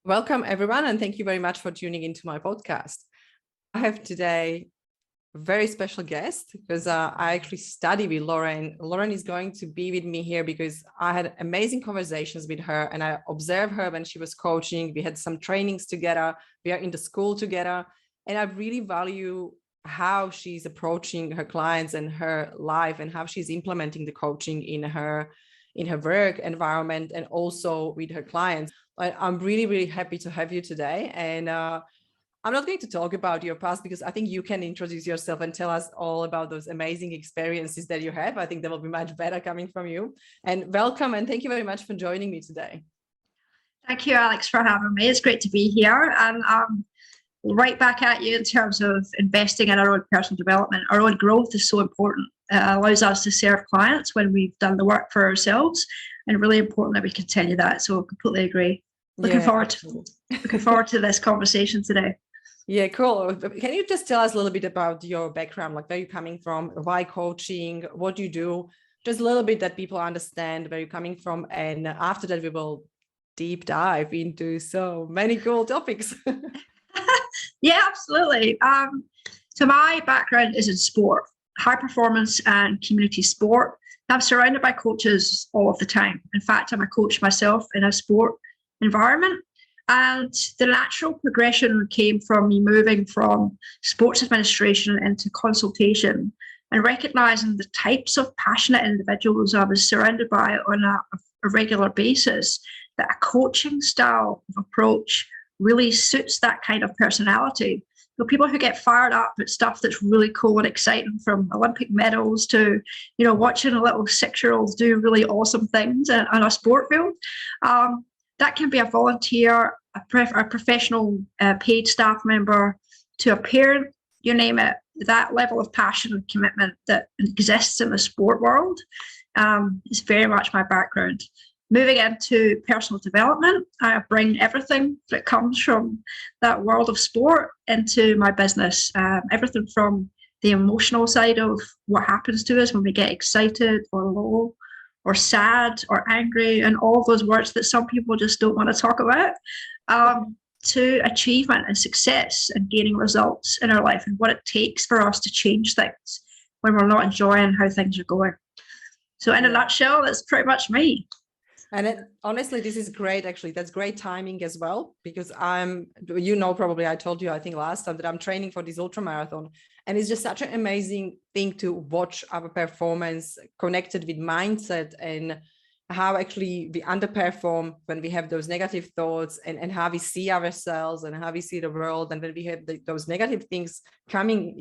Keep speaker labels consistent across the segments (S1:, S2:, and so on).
S1: Welcome, everyone, and thank you very much for tuning into my podcast. I have today a very special guest because I actually study with Lorraine. Lorraine is going to be with me here because I had amazing conversations with her and I observed her when she was coaching. We had some trainings together. We are in the school together. And I really value how she's approaching her clients and her life and how she's implementing the coaching in her work environment and also with her clients. I'm really, really happy to have you today. And I'm not going to talk about your past because I think you can introduce yourself and tell us all about those amazing experiences that you have. I think that will be much better coming from you. And welcome and thank you very much for joining me today.
S2: Thank you, Alex, for having me. It's great to be here. And right back at you in terms of investing in our own personal development. Our own growth is so important. It allows us to serve clients when we've done the work for ourselves, and really important that we continue that. So I completely agree. Looking forward to this conversation today.
S1: Yeah, cool. Can you just tell us a little bit about your background, like where you're coming from, why coaching, what you do, just a little bit that people understand where you're coming from. And after that, we will deep dive into so many cool topics.
S2: Yeah, absolutely. So my background is in sport, high performance and community sport. I'm surrounded by coaches all of the time. In fact, I'm a coach myself in a sport environment. And the natural progression came from me moving from sports administration into consultation and recognizing the types of passionate individuals I was surrounded by on a regular basis, that a coaching style of approach really suits that kind of personality. So people who get fired up at stuff that's really cool and exciting, from Olympic medals to, watching a little 6-year-olds do really awesome things on a sport field. That can be a volunteer, a professional paid staff member, to a parent, you name it. That level of passion and commitment that exists in the sport world is very much my background. Moving into personal development, I bring everything that comes from that world of sport into my business. Everything from the emotional side of what happens to us when we get excited or low or sad or angry, and all of those words that some people just don't want to talk about, to achievement and success and gaining results in our life, and what it takes for us to change things when we're not enjoying how things are going. So in a nutshell, that's pretty much me.
S1: And honestly, this is great. Actually, that's great timing as well, because probably I told you, I think last time, that I'm training for this ultra marathon. And it's just such an amazing thing to watch our performance connected with mindset, and how actually we underperform when we have those negative thoughts, and how we see ourselves and how we see the world. And when we have those negative things coming,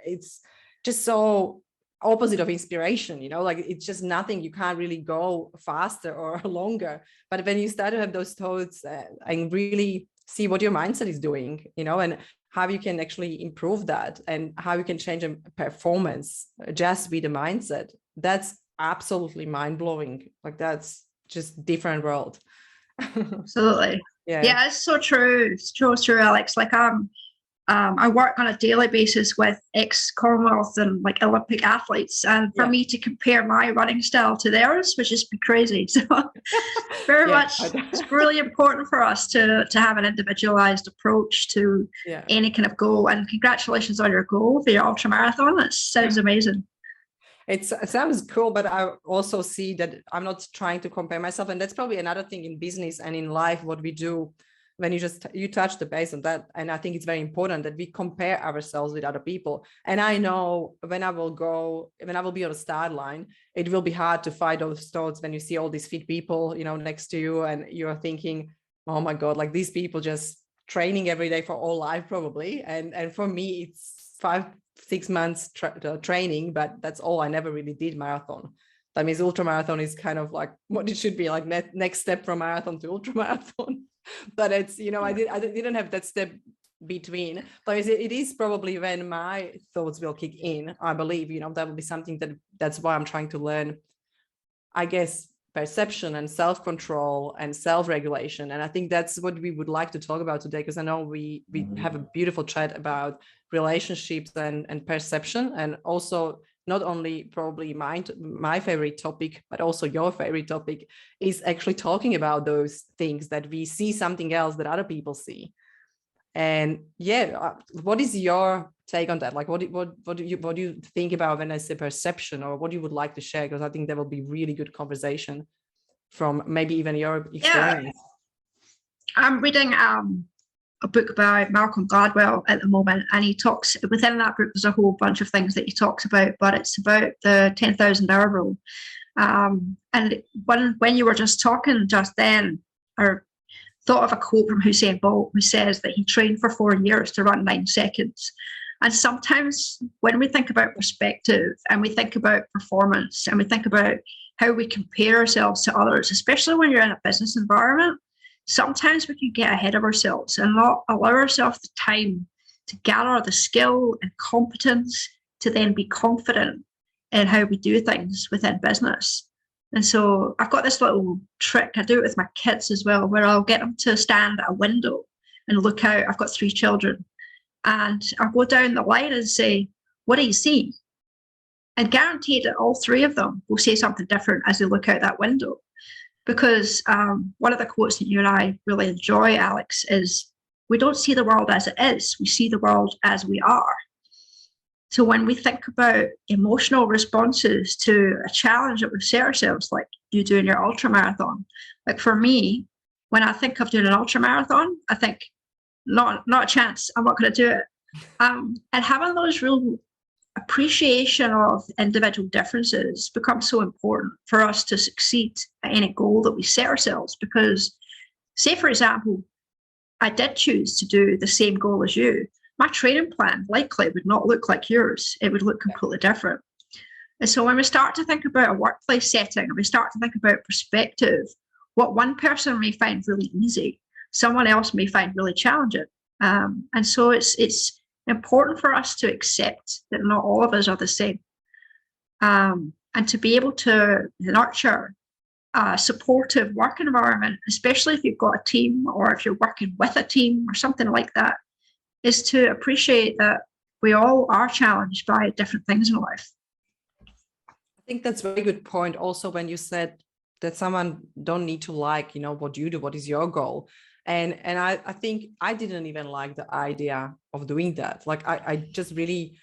S1: it's just so opposite of inspiration, like it's just nothing. You can't really go faster or longer. But when you start to have those thoughts and really see what your mindset is doing, and how you can actually improve that, and how you can change a performance just with the mindset, that's absolutely mind-blowing. Like that's just different world.
S2: Absolutely. Yeah, it's so true. It's so true, Alex. Like I work on a daily basis with ex-Commonwealth and like Olympic athletes, and for me to compare my running style to theirs, which is crazy. So very much, it's really important for us to have an individualized approach to any kind of goal. And congratulations on your goal for your ultramarathon. That sounds amazing.
S1: It sounds cool, but I also see that I'm not trying to compare myself. And that's probably another thing in business and in life, what we do. When you touch the base on that. And I think it's very important that we compare ourselves with other people. And I know when I will be on the start line, it will be hard to fight those thoughts when you see all these fit people, next to you, and you're thinking, oh my God, like these people just training every day for all life probably. And for me, it's 5-6 months training, but that's all. I never really did marathon. That means ultramarathon is kind of like what it should be, like next step from marathon to ultramarathon. But it's, I didn't have that step between. But it is probably when my thoughts will kick in, I believe, that will be something that's why I'm trying to learn, I guess, perception and self-control and self-regulation. And I think that's what we would like to talk about today, because I know we have a beautiful chat about relationships and perception, and also not only probably my favorite topic, but also your favorite topic, is actually talking about those things that we see something else that other people see. And what is your take on that? Like, what do you think about when I say perception, or what you would like to share? Because I think there will be really good conversation from maybe even your experience.
S2: I'm reading a book by Malcolm Gladwell at the moment, and he talks, within that book there's a whole bunch of things that he talks about, but it's about the 10,000 hour rule. And when you were just talking just then, I thought of a quote from Usain Bolt, who says that he trained for 4 years to run 9 seconds. And sometimes when we think about perspective, and we think about performance, and we think about how we compare ourselves to others, especially when you're in a business environment, sometimes we can get ahead of ourselves and not allow ourselves the time to gather the skill and competence to then be confident in how we do things within business. And so I've got this little trick, I do it with my kids as well, where I'll get them to stand at a window and look out. I've got 3 children, and I'll go down the line and say, what do you see? And guaranteed that all 3 of them will say something different as they look out that window. Because one of the quotes that you and I really enjoy, Alex, is we don't see the world as it is, we see the world as we are. So when we think about emotional responses to a challenge that we've set ourselves, like you doing your ultra marathon, like for me, when I think of doing an ultra marathon, I think, not a chance, I'm not going to do it. And having those real appreciation of individual differences becomes so important for us to succeed at any goal that we set ourselves. Because, say, for example, I did choose to do the same goal as you, my training plan likely would not look like yours. It would look completely different. And so when we start to think about a workplace setting, and we start to think about perspective, what one person may find really easy, someone else may find really challenging. And so it's important for us to accept that not all of us are the same, and to be able to nurture a supportive work environment, especially if you've got a team, or if you're working with a team or something like that, is to appreciate that we all are challenged by different things in life.
S1: I think that's a very good point. Also, when you said that someone don't need to like, what you do, what is your goal? And I think I didn't even like the idea of doing that. Like I just really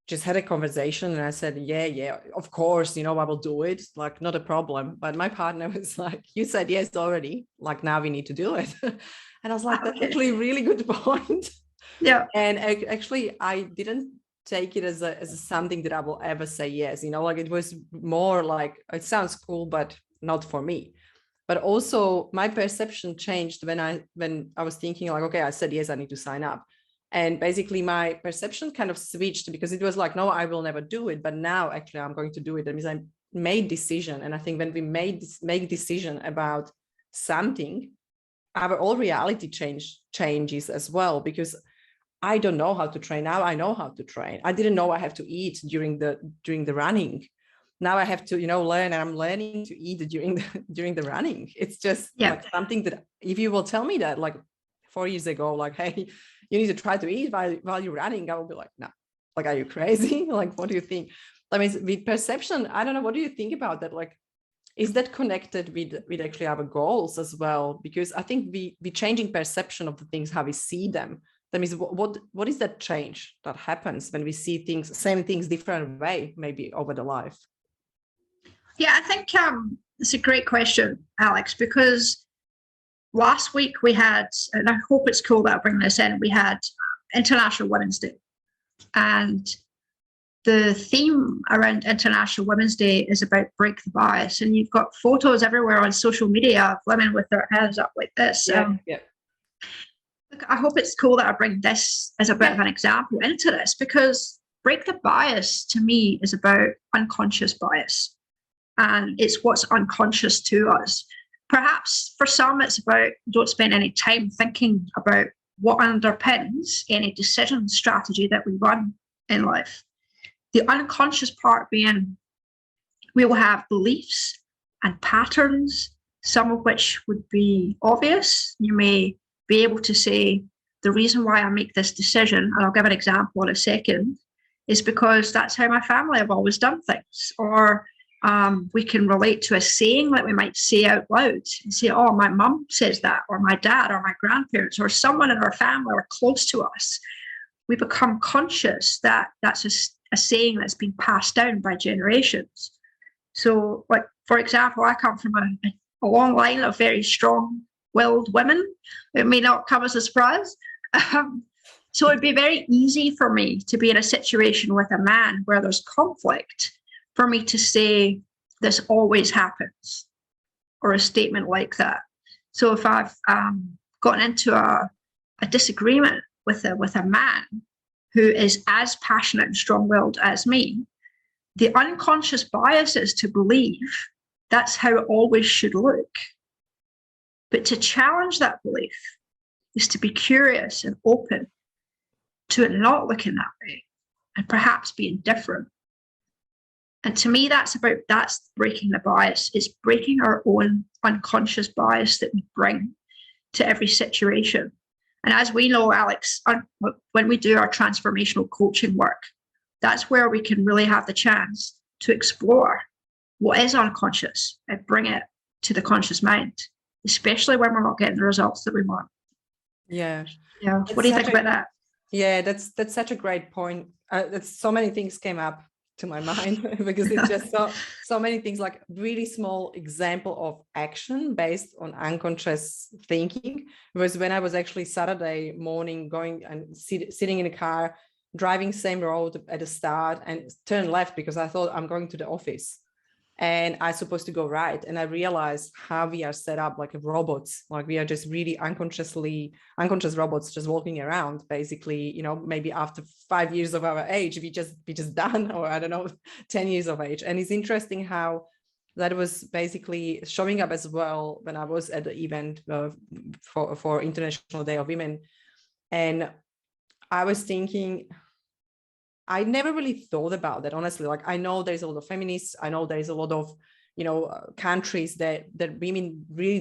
S1: just had a conversation, and I said, yeah, of course, I will do it. Like, not a problem. But my partner was like, you said yes already. Like, now we need to do it. And I was like, that's actually a really good point.
S2: Yeah.
S1: And actually, I didn't take it as something that I will ever say yes. Like, it was more like, it sounds cool, but not for me. But also my perception changed when I was thinking like, okay, I said yes, I need to sign up. And basically my perception kind of switched, because it was like, no, I will never do it. But now actually I'm going to do it. That means I made decision. And I think when we make decision about something, our whole reality changes as well, because I don't know how to train. Now I know how to train. I didn't know I have to eat during the running. Now I have to, learn, and I'm learning to eat during the running. It's just like something that if you will tell me that like 4 years ago, like, hey, you need to try to eat while you're running, I will be like, no, like, are you crazy? Like, what do you think? I mean, with perception, I don't know. What do you think about that? Like, is that connected with actually our goals as well? Because I think we changing perception of the things, how we see them. That means what is that change that happens when we see same things, different way, maybe over the life?
S2: Yeah, I think it's a great question, Alex, because last week we had, and I hope it's cool that I bring this in, we had International Women's Day. And the theme around International Women's Day is about break the bias. And you've got photos everywhere on social media of women with their hands up like this. Look, I hope it's cool that I bring this as a bit of an example into this, because break the bias to me is about unconscious bias. And it's what's unconscious to us. Perhaps for some, it's about don't spend any time thinking about what underpins any decision strategy that we run in life. The unconscious part being we will have beliefs and patterns, some of which would be obvious. You may be able to say, the reason why I make this decision, and I'll give an example in a second, is because that's how my family have always done things. Or we can relate to a saying that we might say out loud and say, oh, my mum says that, or my dad, or my grandparents, or someone in our family or close to us. We become conscious that that's a saying that's been passed down by generations. So, like, for example, I come from a long line of very strong-willed women. It may not come as a surprise. So it'd be very easy for me to be in a situation with a man where there's conflict, for me to say, this always happens, or a statement like that. So if I've gotten into a disagreement with a man who is as passionate and strong-willed as me, the unconscious bias is to believe that's how it always should look. But to challenge that belief is to be curious and open to it not looking that way, and perhaps being different. And to me, that's breaking the bias. It's breaking our own unconscious bias that we bring to every situation. And as we know, Alex, when we do our transformational coaching work, that's where we can really have the chance to explore what is unconscious and bring it to the conscious mind, especially when we're not getting the results that we want.
S1: Yeah.
S2: Yeah. What do you think about that?
S1: Yeah, that's such a great point. That's so many things came up to my mind because it's just so many things, like really small example of action based on unconscious thinking. Was when I was actually Saturday morning going and sitting in a car, driving same road at the start, and turn left because I thought I'm going to the office and I'm supposed to go right. And I realized how we are set up like robots, like we are just really unconscious robots just walking around, basically, maybe after 5 years of our age, we just done, or I don't know, 10 years of age. And it's interesting how that was basically showing up as well when I was at the event for International Day of Women. And I was thinking, I never really thought about that, honestly. Like, I know there's a lot of feminists. I know there's a lot of, countries that women really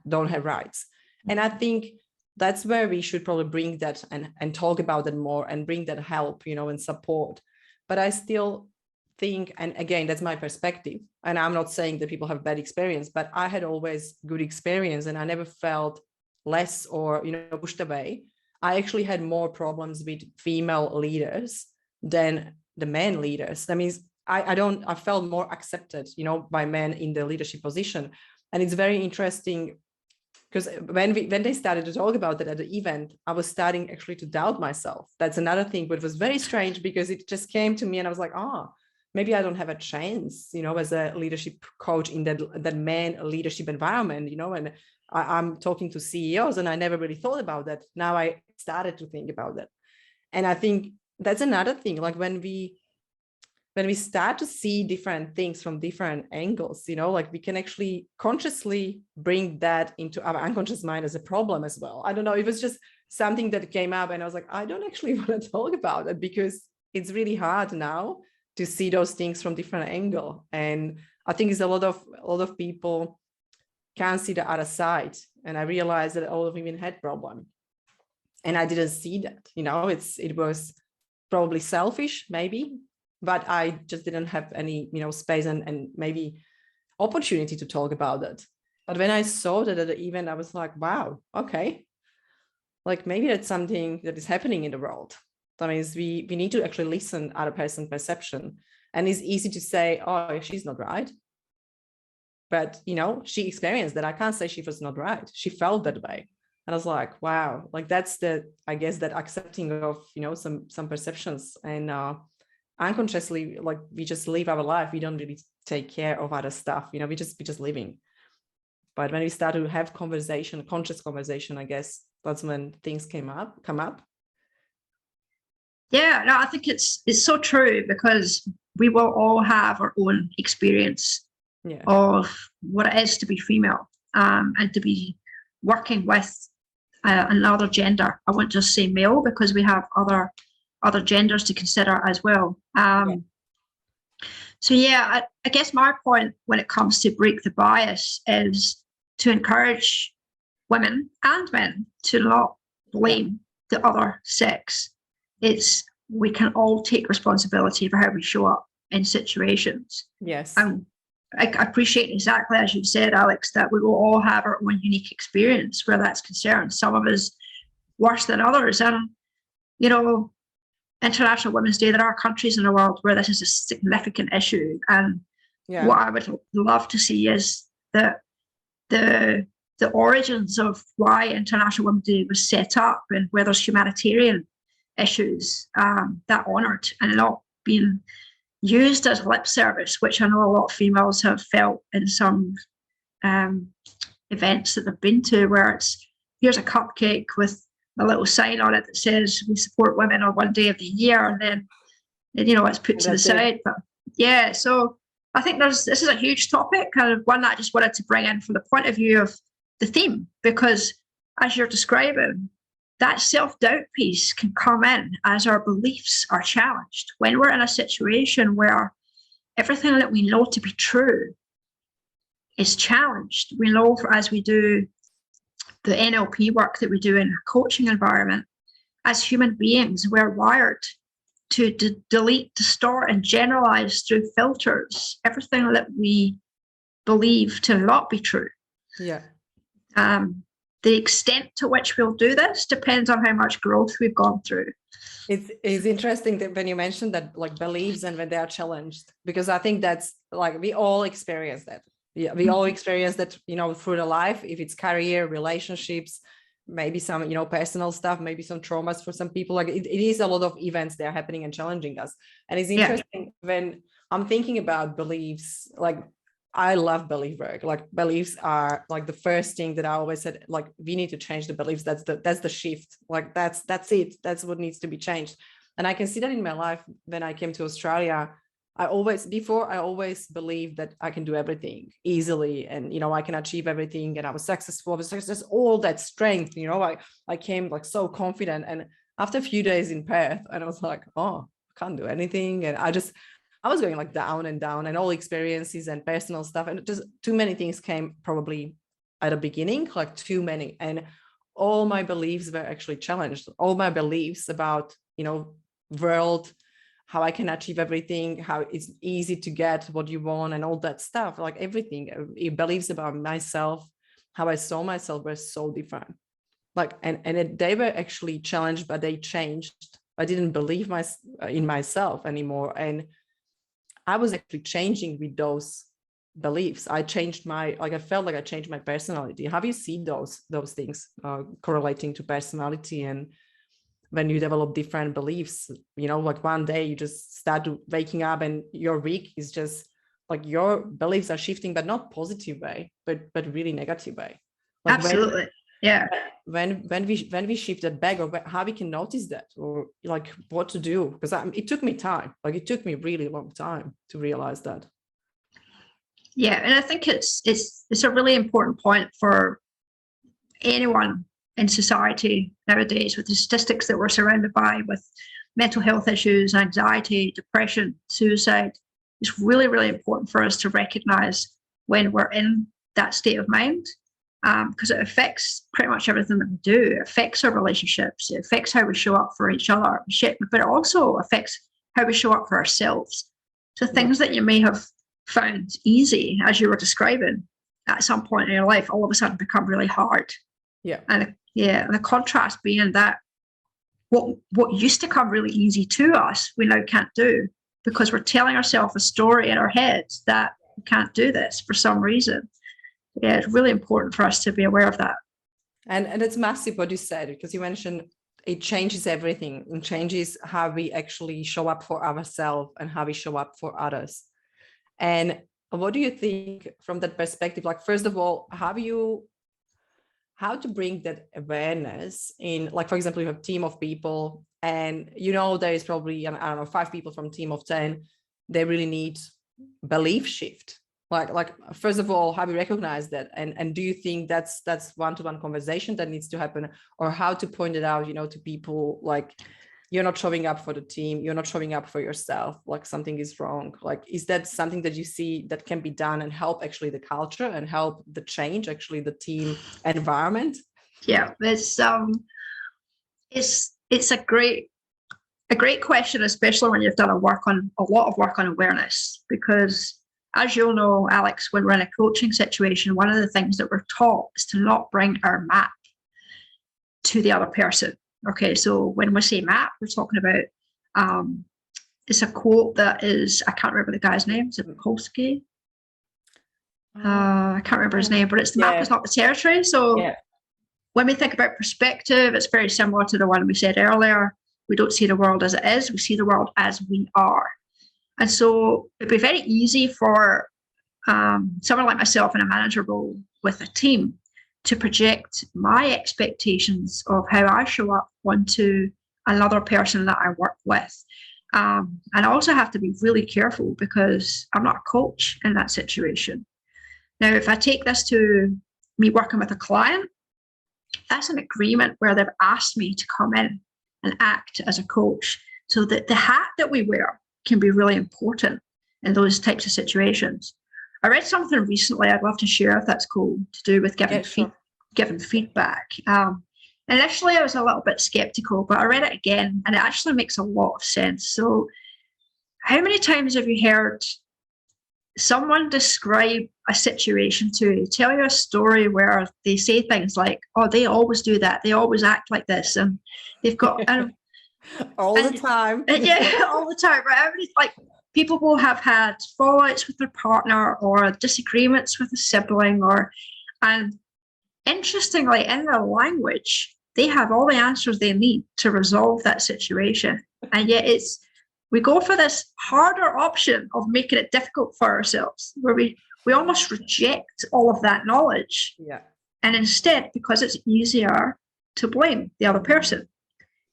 S1: don't have rights. And I think that's where we should probably bring that and talk about it more and bring that help, and support. But I still think, and again, that's my perspective. And I'm not saying that people have bad experience, but I had always good experience and I never felt less or, pushed away. I actually had more problems with female leaders than the men leaders. That means I felt more accepted, by men in the leadership position. And it's very interesting because when they started to talk about that at the event, I was starting actually to doubt myself. That's another thing, but it was very strange because it just came to me and I was like, maybe I don't have a chance, as a leadership coach in that man leadership environment, and I'm talking to CEOs and I never really thought about that. Now I started to think about that. And I think that's another thing, like when we start to see different things from different angles, like we can actually consciously bring that into our unconscious mind as a problem as well. I don't know, it was just something that came up and I was like, I don't actually want to talk about it because it's really hard now to see those things from different angle. And I think it's a lot of people can't see the other side. And I realized that all of women had problem. And I didn't see that, it was probably selfish, maybe, but I just didn't have any, space and maybe opportunity to talk about it. But when I saw that at the event, I was like, wow, okay. Like maybe that's something that is happening in the world. That means we need to actually listen to other person's perception. And it's easy to say, oh, she's not right. But, she experienced that. I can't say she was not right. She felt that way. And I was like, wow, like that's I guess that accepting of, some perceptions and unconsciously, like we just live our life. We don't really take care of other stuff, we just living. But when we start to have conscious conversation, I guess that's when things come up.
S2: Yeah, no, I think it's so true because we will all have our own experience of what it is to be female and to be working with another gender. I won't just say male because we have other genders to consider as well. So I guess my point when it comes to break the bias is to encourage women and men to not blame the other sex. It's we can all take responsibility for how we show up in situations.
S1: Yes.
S2: I appreciate exactly as you said, Alex, that we will all have our own unique experience where that's concerned. Some of us worse than others. And, you know, International Women's Day, there are countries in the world where this is a significant issue. And what I would love to see is that the origins of why International Women's Day was set up and where there's humanitarian issues that honoured and not being used as lip service, which I know a lot of females have felt in some events that they've been to, where it's, here's a cupcake with a little sign on it that says we support women on one day of the year, and then you know it's put to the side. But yeah, so I think this is a huge topic, and one that I just wanted to bring in from the point of view of the theme, because as you're describing, that self-doubt piece can come in as our beliefs are challenged. When we're in a situation where everything that we know to be true is challenged, we know as we do the NLP work that we do in a coaching environment, as human beings, we're wired to delete, distort, and generalize through filters everything that we believe to not be true.
S1: Yeah.
S2: The extent to which we'll do this depends on how much growth we've gone through.
S1: It's interesting that when you mentioned that, like, beliefs and when they are challenged, because I think that's like we all experience that. Yeah, we all experience that, you know, through the life, if it's career, relationships, maybe some, you know, personal stuff, maybe some traumas for some people. Like it is a lot of events that are happening and challenging us. And it's interesting when I'm thinking about beliefs, like I love belief work. Like beliefs are like the first thing that I always said, like we need to change the beliefs. That's the shift. Like that's it. That's what needs to be changed. And I can see that in my life when I came to Australia. I always believed that I can do everything easily and, you know, I can achieve everything, and I was successful. Just all that strength, you know, I came like so confident. And after a few days in Perth, and I was like, oh, I can't do anything. And I was going like down and down, and all experiences and personal stuff. And just too many things came probably at the beginning, like too many. And all my beliefs were actually challenged. All my beliefs about, you know, world, how I can achieve everything, how it's easy to get what you want and all that stuff, like everything, beliefs about myself, how I saw myself were so different. Like, they were actually challenged, but they changed. I didn't believe in myself anymore. And I was actually changing with those beliefs. I felt like I changed my personality. Have you seen those things correlating to personality? And when you develop different beliefs, you know, like one day you just start waking up and your week is just like your beliefs are shifting, but not positive way, but really negative way. Like
S2: absolutely.
S1: When we shift that back, or how we can notice that, or like what to do, because it took me time. Like it took me really long time to realize that.
S2: Yeah, and I think it's a really important point for anyone in society nowadays, with the statistics that we're surrounded by, with mental health issues, anxiety, depression, suicide. It's really, really important for us to recognize when we're in that state of mind, because it affects pretty much everything that we do. It affects our relationships. It affects how we show up for each other, but it also affects how we show up for ourselves. So things that you may have found easy, as you were describing, at some point in your life, all of a sudden become really hard.
S1: Yeah.
S2: And the contrast being that what used to come really easy to us, we now can't do, because we're telling ourselves a story in our heads that we can't do this for some reason. Yeah, it's really important for us to be aware of that.
S1: And it's massive what you said, because you mentioned it changes everything. It changes how we actually show up for ourselves and how we show up for others. And what do you think from that perspective? Like, first of all, how to bring that awareness in, like, for example, you have a team of people and, you know, there is probably, I don't know, 5 people from a team of 10, they really need belief shift. Like, first of all, how do you recognize that? And do you think that's one-to-one conversation that needs to happen, or how to point it out, you know, to people, like, you're not showing up for the team, you're not showing up for yourself, like something is wrong. Like, is that something that you see that can be done and help actually the culture and help the change, actually the team environment?
S2: Yeah, it's a great a great question, especially when you've done a lot of work on awareness, because as you'll know, Alex, when we're in a coaching situation, one of the things that we're taught is to not bring our map to the other person. Okay, so when we say map, we're talking about, it's a quote that is, I can't remember the guy's name, is it Polsky? I can't remember his name, but it's the map is not the territory. So when we think about perspective, it's very similar to the one we said earlier. We don't see the world as it is, we see the world as we are. And so it'd be very easy for someone like myself in a manager role with a team to project my expectations of how I show up onto another person that I work with. And I also have to be really careful because I'm not a coach in that situation. Now, if I take this to me working with a client, that's an agreement where they've asked me to come in and act as a coach. So that the hat that we wear can be really important in those types of situations. I read something recently I'd love to share if that's cool, to do with giving feedback. Initially, I was a little bit skeptical, but I read it again and it actually makes a lot of sense. So how many times have you heard someone describe a situation to you, tell you a story where they say things like, oh, they always do that, they always act like this, and they've got
S1: all the time.
S2: Yeah, all the time, right? Like, people will have had fallouts with their partner or disagreements with a sibling, and interestingly, in their language, they have all the answers they need to resolve that situation. And yet we go for this harder option of making it difficult for ourselves, where we almost reject all of that knowledge.
S1: Yeah.
S2: And instead, because it's easier to blame the other person,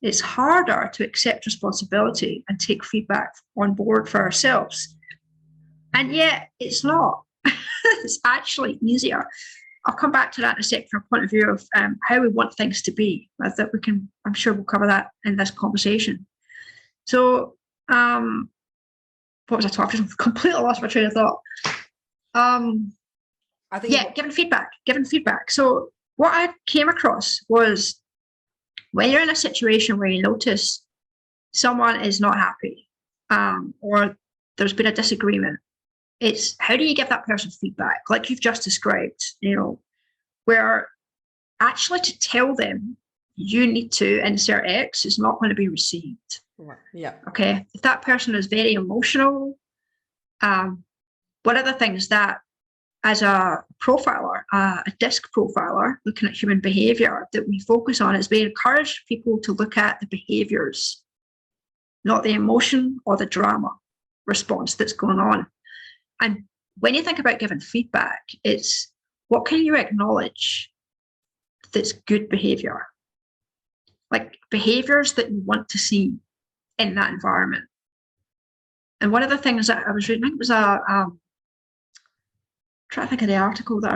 S2: it's harder to accept responsibility and take feedback on board for ourselves. And yet it's not. It's actually easier. I'll come back to that in a second from a point of view of how we want things to be. That we can, I'm sure we'll cover that in this conversation. So, what was I talking about? Completely lost my train of thought.
S1: I think
S2: giving feedback. So what I came across was, when you're in a situation where you notice someone is not happy, or there's been a disagreement, it's how do you give that person feedback, like you've just described, where actually to tell them you need to insert X is not going to be received.
S1: Yeah.
S2: Okay. If that person is very emotional, one of the things that, as a profiler, a DISC profiler, looking at human behavior, that we focus on is we encourage people to look at the behaviors, not the emotion or the drama response that's going on. And when you think about giving feedback, it's what can you acknowledge that's good behavior? Like behaviors that you want to see in that environment. And one of the things that I was reading, I think it was trying to think of the article that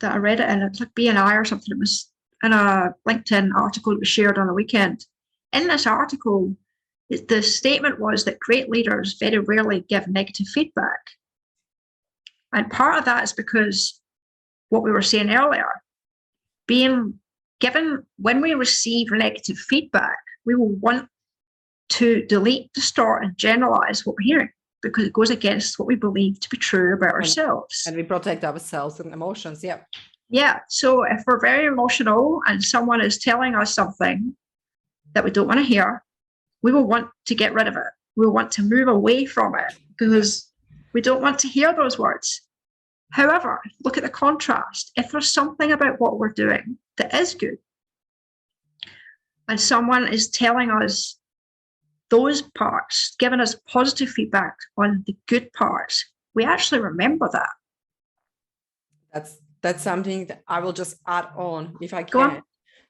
S2: I read it in. It's like BNI or something. It was in a LinkedIn article that was shared on a weekend. In this article, the statement was that great leaders very rarely give negative feedback. And part of that is because what we were saying earlier, being given, when we receive negative feedback, we will want to delete, distort, and generalize what we're hearing, because it goes against what we believe to be true about ourselves.
S1: And we protect ourselves and emotions. Yeah.
S2: Yeah. So if we're very emotional and someone is telling us something that we don't want to hear, we will want to get rid of it. We'll want to move away from it because we don't want to hear those words. However, look at the contrast. If there's something about what we're doing that is good, and someone is telling us those parts, giving us positive feedback on the good parts, we actually remember that.
S1: That's something that I will just add on if I can.
S2: Go on.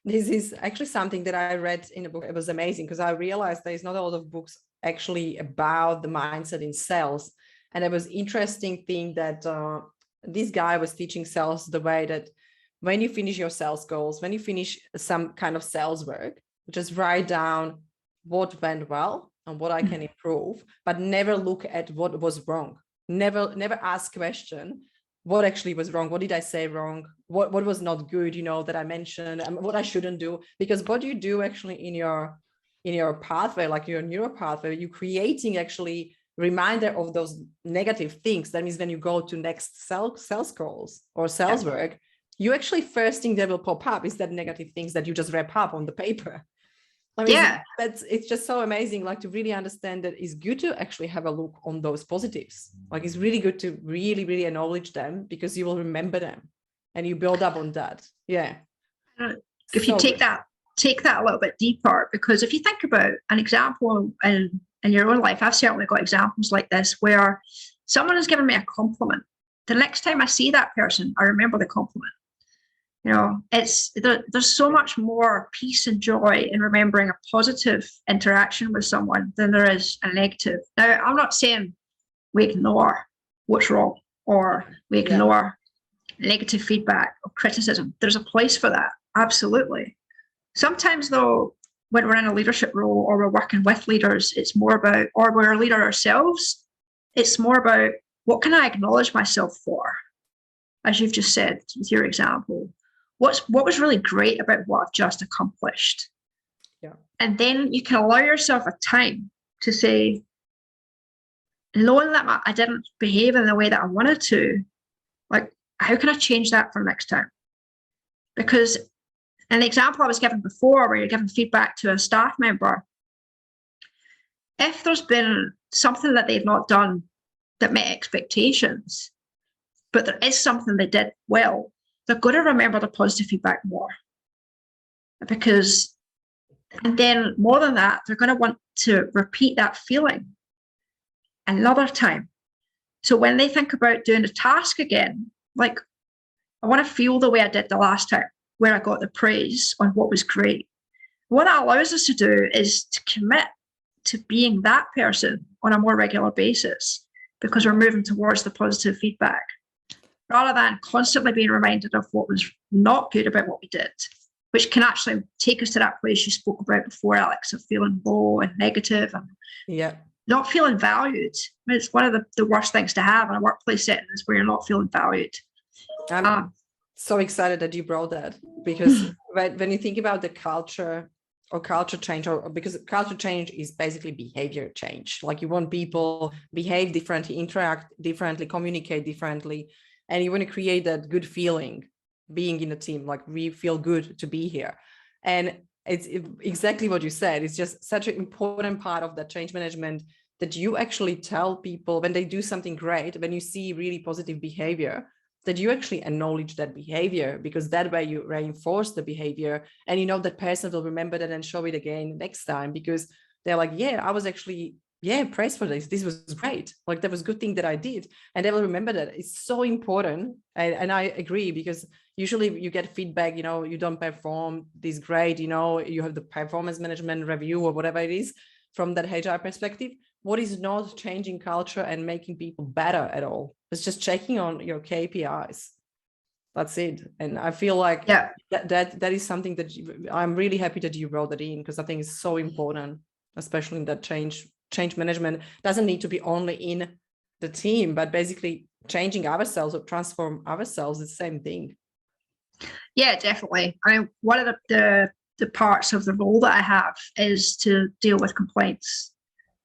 S1: This is actually something that I read in a book. It was amazing because I realized there's not a lot of books actually about the mindset in sales. And it was interesting thing that this guy was teaching sales the way that when you finish your sales goals, when you finish some kind of sales work, just write down what went well and what I can improve, but never look at what was wrong. Never ask question, what actually was wrong? What did I say wrong? What was not good, that I mentioned, and what I shouldn't do? Because what you do actually in your in your pathway, like your neural pathway, you're creating actually reminder of those negative things. That means when you go to next sales calls or sales work, you actually first thing that will pop up is that negative things that you just wrap up on the paper. I mean, it's just so amazing, like to really understand that it's good to actually have a look on those positives. Like it's really good to really, really acknowledge them, because you will remember them and you build up on that. Yeah.
S2: If you take that a little bit deeper, because if you think about an example in your own life, I've certainly got examples like this where someone has given me a compliment. The next time I see that person, I remember the compliment. You know, there's so much more peace and joy in remembering a positive interaction with someone than there is a negative. Now, I'm not saying we ignore what's wrong or we ignore negative feedback or criticism. There's a place for that. Absolutely. Sometimes, though, when we're in a leadership role or we're working with leaders, it's more about, or we're a leader ourselves, it's more about what can I acknowledge myself for? As you've just said with your example. What was really great about what I've just accomplished? Yeah. And then you can allow yourself a time to say, knowing that I didn't behave in the way that I wanted to, like, how can I change that for next time? Because an example I was given before, where you're giving feedback to a staff member, if there's been something that they've not done that met expectations, but there is something they did well, they're going to remember the positive feedback more. Because, and then more than that, they're going to want to repeat that feeling another time. So when they think about doing a task again, like, I want to feel the way I did the last time, where I got the praise on what was great. What that allows us to do is to commit to being that person on a more regular basis, because we're moving towards the positive feedback, rather than constantly being reminded of what was not good about what we did, which can actually take us to that place you spoke about before, Alex, of feeling low and negative and not feeling valued. I mean, it's one of the worst things to have in a workplace setting, is where you're not feeling valued.
S1: I'm so excited that you brought that, because when you think about the culture or culture change, or because culture change is basically behavior change. Like, you want people behave differently, interact differently, communicate differently, and you want to create that good feeling being in a team, like we feel good to be here. And it's exactly what you said. It's just such an important part of that change management, that you actually tell people when they do something great, when you see really positive behavior, that you actually acknowledge that behavior, because that way you reinforce the behavior, and you know that person will remember that and show it again next time, because they're like, I was actually praised for this. This was great. Like, that was a good thing that I did. And they will remember that. It's so important. And I agree, because usually you get feedback, you don't perform this great, you have the performance management review or whatever it is from that HR perspective. What is not changing culture and making people better at all? It's just checking on your KPIs. That's it. And I feel like that is something that I'm really happy that you wrote that in, because I think it's so important, especially in that change management. Doesn't need to be only in the team, but basically changing ourselves or transform ourselves is the same thing.
S2: Yeah, definitely. I mean, one of the parts of the role that I have is to deal with complaints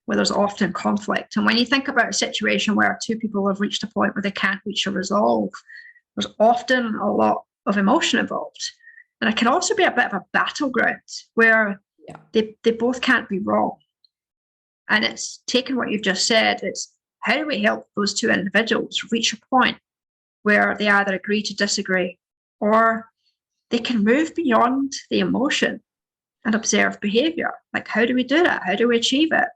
S2: where there's often conflict. And when you think about a situation where two people have reached a point where they can't reach a resolve, there's often a lot of emotion involved. And it can also be a bit of a battleground where they both can't be wrong. And it's taking what you've just said, it's how do we help those two individuals reach a point where they either agree to disagree, or they can move beyond the emotion and observe behavior. Like, how do we do that? How do we achieve it?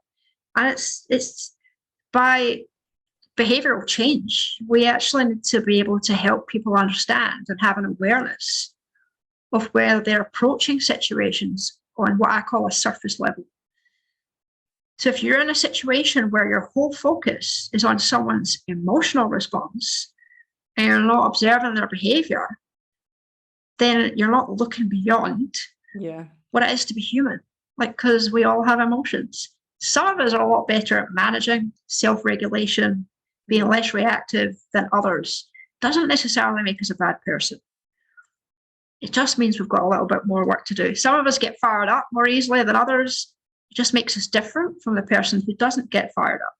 S2: And it's by behavioral change. We actually need to be able to help people understand and have an awareness of where they're approaching situations on what I call a surface level. So if you're in a situation where your whole focus is on someone's emotional response and you're not observing their behavior, then you're not looking beyond what it is to be human. Like, because we all have emotions. Some of us are a lot better at managing self-regulation, being less reactive than others. Doesn't necessarily make us a bad person. It just means we've got a little bit more work to do. Some of us get fired up more easily than others. It just makes us different from the person who doesn't get fired up.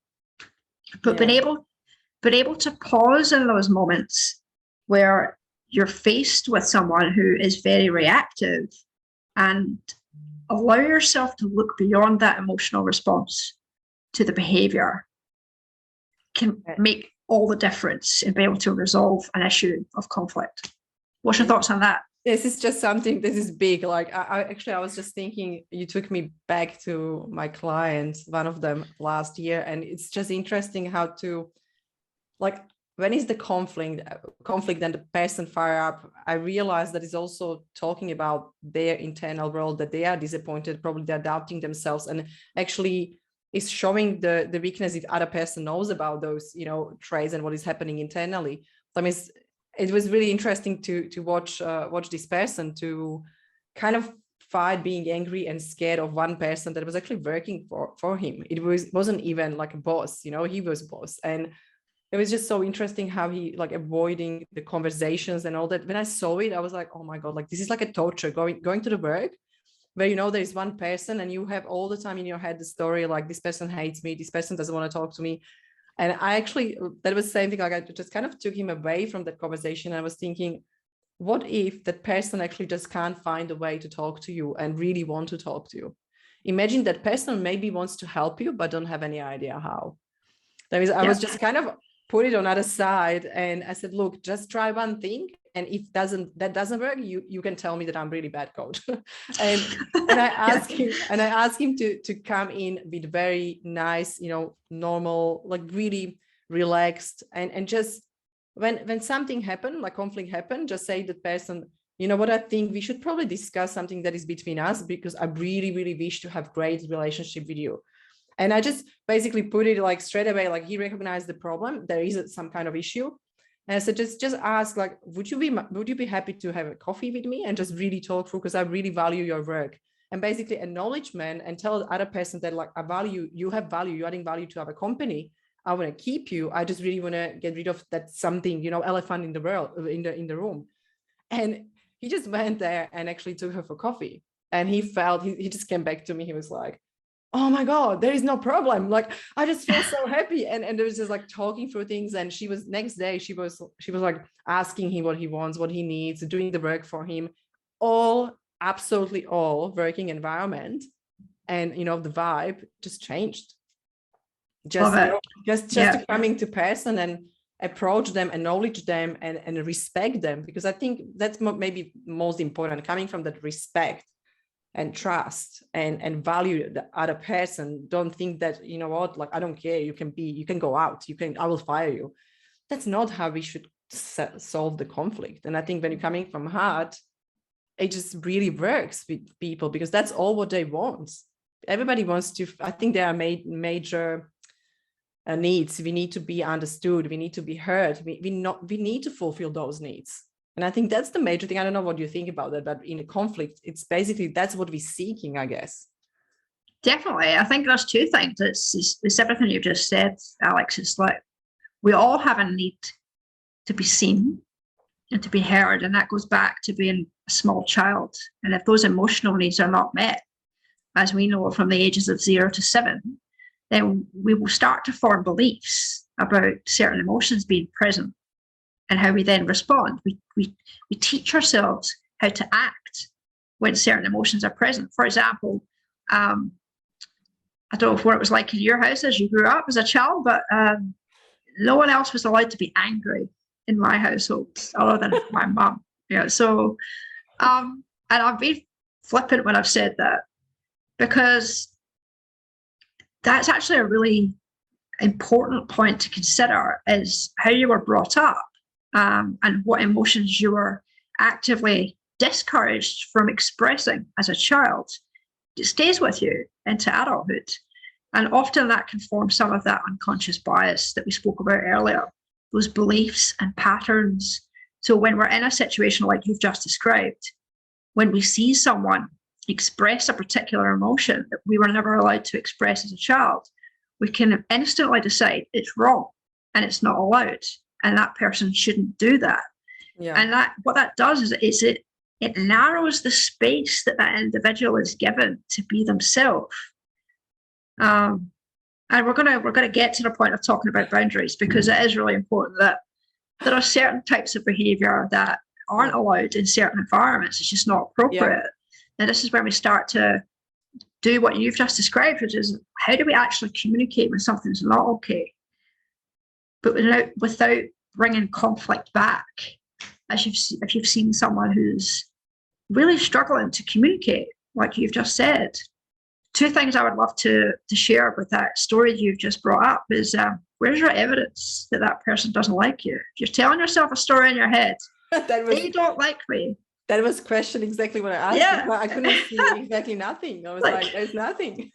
S2: But being able to pause in those moments where you're faced with someone who is very reactive and allow yourself to look beyond that emotional response to the behavior can make all the difference in being able to resolve an issue of conflict. What's your thoughts on that?
S1: This is just something, this is big. Like I was just thinking, you took me back to my clients, one of them last year. And it's just interesting how to, like, when is the conflict and the person fire up, I realized that it's also talking about their internal world, that they are disappointed, probably they're doubting themselves, and actually is showing the weakness if other person knows about those, traits and what is happening internally. I mean, it was really interesting to watch this person to kind of fight being angry and scared of one person that was actually working for him. It wasn't even like a boss, he was boss. And it was just so interesting how he like avoiding the conversations and all that. When I saw it, I was like, oh my God, like this is like a torture going to the work where, there is one person and you have all the time in your head the story, like this person hates me, this person doesn't want to talk to me. And I actually, that was the same thing, like I just kind of took him away from that conversation. I was thinking, what if that person actually just can't find a way to talk to you and really want to talk to you? Imagine that person maybe wants to help you, but don't have any idea how. I was just kind of put it on other side. And I said, look, just try one thing. And if that doesn't work, you can tell me that I'm really bad coach. and I asked him to come in with very nice, normal, like really relaxed, and just when something happened, like conflict happened, just say to the person, what, I think we should probably discuss something that is between us, because I really, really wish to have great relationship with you. And I just basically put it like straight away, like he recognized the problem. There is some kind of issue. And so just ask, like, would you be happy to have a coffee with me and just really talk through, because I really value your work. And basically acknowledgement, and tell the other person that, like, I value, you have value, you're adding value to our company. I want to keep you. I just really want to get rid of that something, elephant in the world, in the room. And he just went there and actually took her for coffee. And he just came back to me. He was like, oh my God, there is no problem. Like, I just feel so happy. And there was just like talking through things. And next day, she was like asking him what he wants, what he needs, doing the work for him, absolutely all working environment. And, the vibe just changed. Just coming to person and approach them, acknowledge them and respect them. Because I think that's maybe most important, coming from that respect and trust and value the other person. Don't think that, like, I don't care, you can go out, I will fire you. That's not how we should solve the conflict. And I think when you're coming from heart, it just really works with people, because that's all what they want. Everybody wants to, I think there are major needs. We need to be understood. We need to be heard. We need to fulfill those needs. And I think that's the major thing. I don't know what you think about that, but in a conflict, it's basically, that's what we're seeking, I guess.
S2: Definitely. I think there's two things. It's everything you just said, Alex. It's like, we all have a need to be seen and to be heard. And that goes back to being a small child. And if those emotional needs are not met, as we know from the ages of 0 to 7, then we will start to form beliefs about certain emotions being present and how we then respond. We teach ourselves how to act when certain emotions are present. For example, I don't know what it was like in your house as you grew up as a child, but no one else was allowed to be angry in my household other than my mum. So, and I've been flippant when I've said that, because that's actually a really important point to consider, is how you were brought up. And what emotions you were actively discouraged from expressing as a child. It stays with you into adulthood. And often that can form some of that unconscious bias that we spoke about earlier, those beliefs and patterns. So when we're in a situation like you've just described, when we see someone express a particular emotion that we were never allowed to express as a child, we can instantly decide it's wrong and it's not allowed. And that person shouldn't do that. Yeah. And what that does is it narrows the space that individual is given to be themselves. And we're gonna get to the point of talking about boundaries, because it is really important that there are certain types of behavior that aren't allowed in certain environments. It's just not appropriate. Yeah. And this is where we start to do what you've just described, which is how do we actually communicate when something's not okay, but without bringing conflict back. If you've seen someone who's really struggling to communicate, like you've just said, two things I would love to share with that story you've just brought up is where's your evidence that that person doesn't like you? If you're telling yourself a story in your head, they don't like me.
S1: That was question exactly what I asked. Yeah. I couldn't see exactly nothing. I was like there's nothing.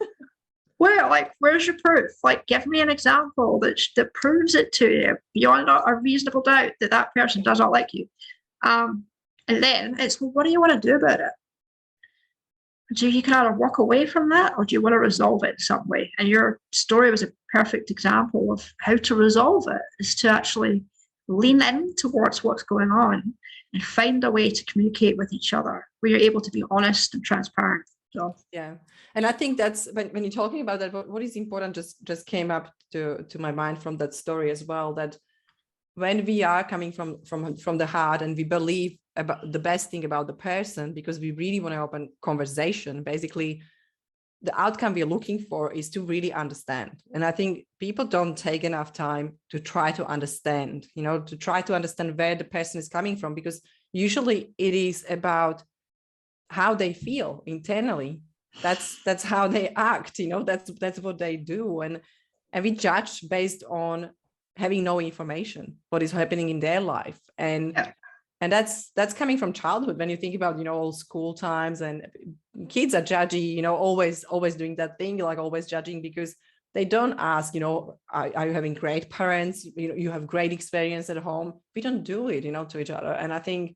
S2: Well, like, where's your proof? Like, give me an example that proves it to you beyond a reasonable doubt that that person does not like you. And then it's, well, what do you want to do about it? So you can either walk away from that, or do you want to resolve it in some way? And your story was a perfect example of how to resolve it, is to actually lean in towards what's going on and find a way to communicate with each other where you're able to be honest and transparent. So
S1: yeah, and I think that's when you're talking about that, what is important just came up to my mind from that story as well, that when we are coming from the heart and we believe about the best thing about the person, because we really want to open conversation, basically the outcome we're looking for is to really understand. And I think people don't take enough time to try to understand, to try to understand where the person is coming from, because usually it is about how they feel internally. That's how they act, that's what they do. And we judge based on having no information, what is happening in their life. And that's coming from childhood. When you think about, all school times, and kids are judgy, always doing that thing, like always judging, because they don't ask, are you having great parents? You have great experience at home. We don't do it, to each other. And I think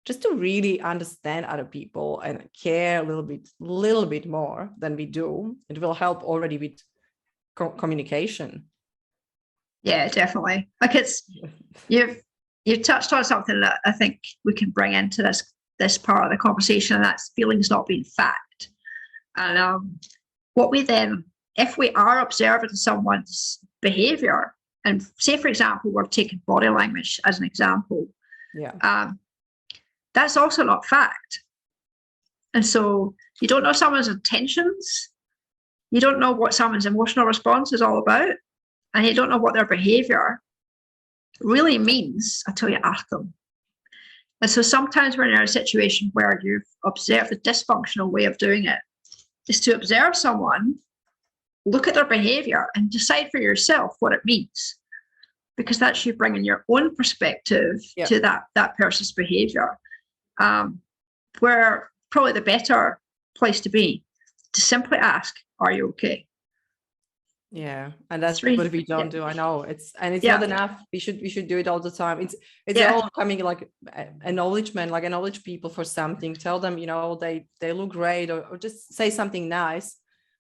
S1: just to really understand other people and care a little bit more than we do, it will help already with communication.
S2: Yeah, definitely. Like you've touched on something that I think we can bring into this part of the conversation, and that's feelings not being fact. And what we then, if we are observing someone's behavior, and say, for example, we're taking body language as an example, that's also not fact. And so you don't know someone's intentions, you don't know what someone's emotional response is all about, and you don't know what their behavior really means until you ask them. And so sometimes we're in a situation where you've observed a dysfunctional way of doing it, is to observe someone, look at their behavior, and decide for yourself what it means, because that's you bringing your own perspective to that person's behavior. Where probably the better place to be, to simply ask, are you okay?
S1: Yeah, and that's what we don't do. I know it's not enough. We should do it all the time. It's all coming like acknowledgement, like acknowledge people for something, tell them they look great, or just say something nice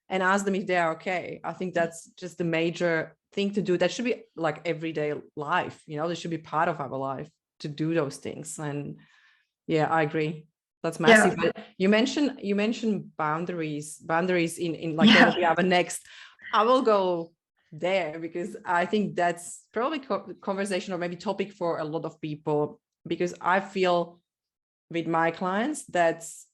S1: and ask them if they are okay. I think that's just the major thing to do. That should be like everyday life, this should be part of our life to do those things. And I agree. That's massive. But you mentioned boundaries in like what we have next. I will go there because I think that's probably conversation or maybe topic for a lot of people, because I feel with my clients that's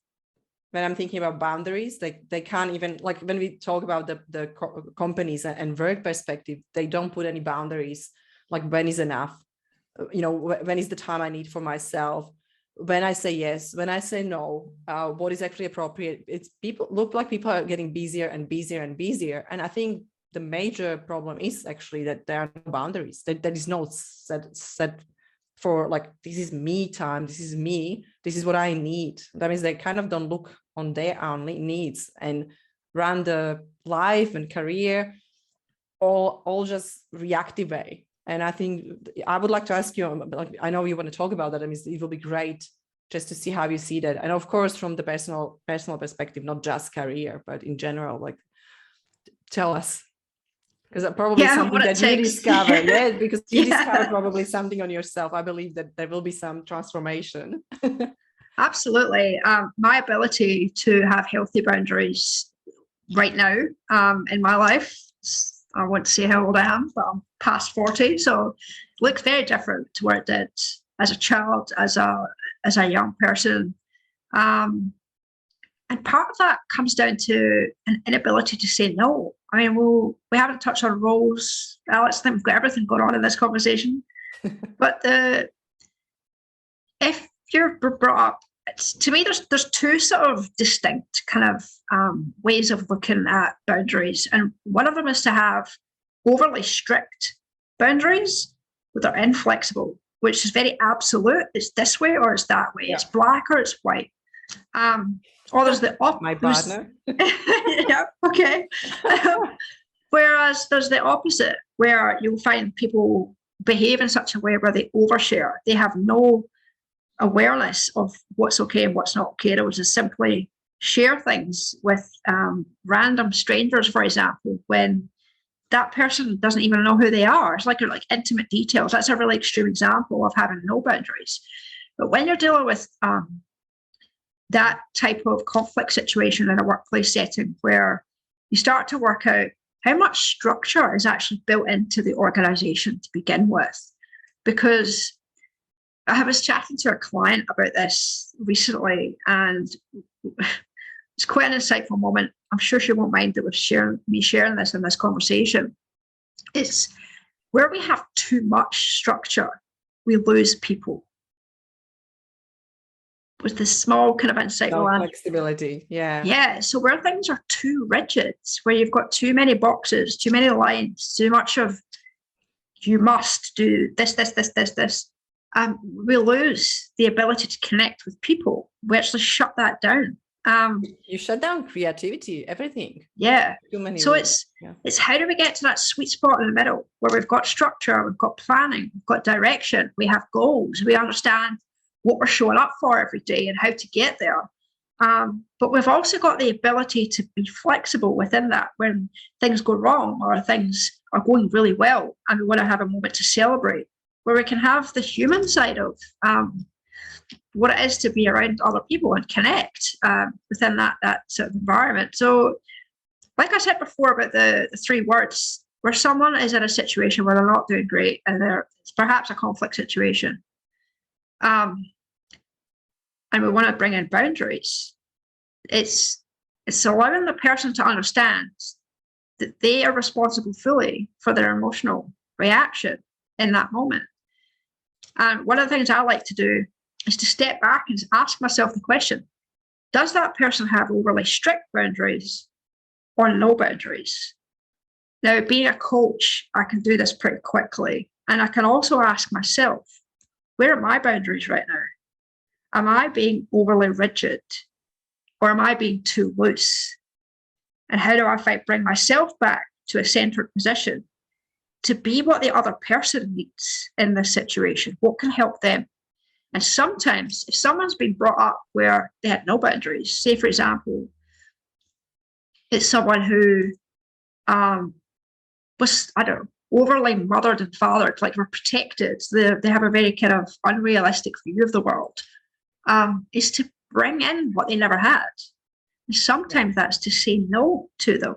S1: when I'm thinking about boundaries, they can't even, like when we talk about the companies and work perspective, they don't put any boundaries, like when is enough, when is the time I need for myself, when I say yes, when I say no, what is actually appropriate. It's people are getting busier and busier and busier. And I think the major problem is actually that there are no boundaries, that there is no set for like, this is me time, this is me, this is what I need. That means they kind of don't look on their own needs and run the life and career all just reactive way. And I think I would like to ask you, like, I know you want to talk about that. I mean, it will be great just to see how you see that. And of course, from the personal perspective, not just career, but in general, like, tell us. Because probably something that you discover, because you discover probably something on yourself. I believe that there will be some transformation.
S2: Absolutely. My ability to have healthy boundaries right now in my life. I won't say how old I am, but I'm past 40, so it looks very different to where it did as a child, as a young person. And part of that comes down to an inability to say no. I mean, we haven't touched on roles, Alex. I think we've got everything going on in this conversation. But if you're brought up, to me, there's two sort of distinct kind of ways of looking at boundaries. And one of them is to have overly strict boundaries that are inflexible, which is very absolute. It's this way or it's that way. Yeah. It's black or it's white. Or there's the opposite.
S1: My partner.
S2: Yeah, okay. Whereas there's the opposite, where you'll find people behave in such a way where they overshare. They have no awareness of what's okay and what's not okay. They'll just simply share things with random strangers, for example, when that person doesn't even know who they are. It's like intimate details. That's a really extreme example of having no boundaries. But when you're dealing with that type of conflict situation in a workplace setting, where you start to work out how much structure is actually built into the organization to begin with. Because I was chatting to a client about this recently, and it's quite an insightful moment. I'm sure she won't mind that me sharing this in this conversation. It's where we have too much structure, we lose people. With this small kind of insightful
S1: flexibility.
S2: Yeah. So where things are too rigid, where you've got too many boxes, too many lines, too much of you must do this, we lose the ability to connect with people. We actually shut that down.
S1: You shut down creativity, everything.
S2: Yeah.
S1: Too many
S2: so
S1: rules.
S2: It's how do we get to that sweet spot in the middle where we've got structure, we've got planning, we've got direction, we have goals, we understand what we're showing up for every day and how to get there. But we've also got the ability to be flexible within that when things go wrong or things are going really well and we want to have a moment to celebrate, where we can have the human side of what it is to be around other people and connect within that sort of environment. So like I said before about the 3 words, where someone is in a situation where they're not doing great and it's perhaps a conflict situation, and we want to bring in boundaries, it's allowing the person to understand that they are responsible fully for their emotional reaction in that moment. And one of the things I like to do is to step back and ask myself the question, does that person have overly strict boundaries or no boundaries? Now, being a coach, I can do this pretty quickly. And I can also ask myself, where are my boundaries right now? Am I being overly rigid or am I being too loose? And how do I bring myself back to a centered position to be what the other person needs in this situation? What can help them? And sometimes if someone's been brought up where they had no boundaries, say, for example, it's someone who was, I don't know, overly mothered and fathered, like were protected. They have a very kind of unrealistic view of the world, is to bring in what they never had. And sometimes that's to say no to them.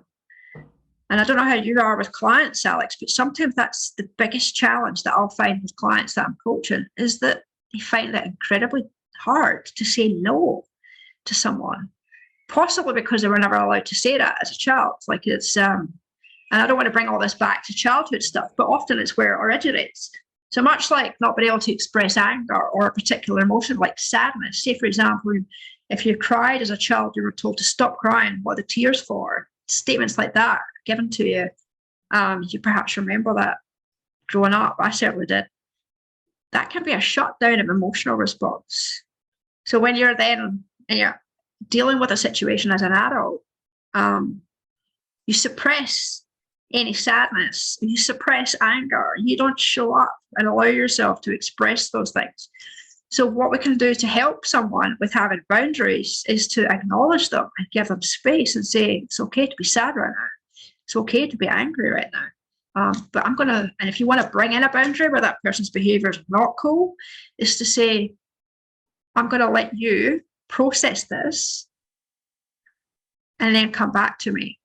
S2: And I don't know how you are with clients, Alex, but sometimes that's the biggest challenge that I'll find with clients that I'm coaching, is that they find it incredibly hard to say no to someone, possibly because they were never allowed to say that as a child. Like it's, and I don't want to bring all this back to childhood stuff, but often it's where it originates. So much like not being able to express anger or a particular emotion like sadness. Say, for example, if you cried as a child, you were told to stop crying, what are the tears for? Statements like that are given to you. You perhaps remember that growing up. I certainly did. That can be a shutdown of emotional response. So when you're then and you're dealing with a situation as an adult, you suppress any sadness, you suppress anger, you don't show up and allow yourself to express those things. So what we can do to help someone with having boundaries is to acknowledge them and give them space and say, it's okay to be sad right now. It's okay to be angry right now. But I'm going to, and if you want to bring in a boundary where that person's behavior is not cool, is to say, I'm going to let you process this and then come back to me.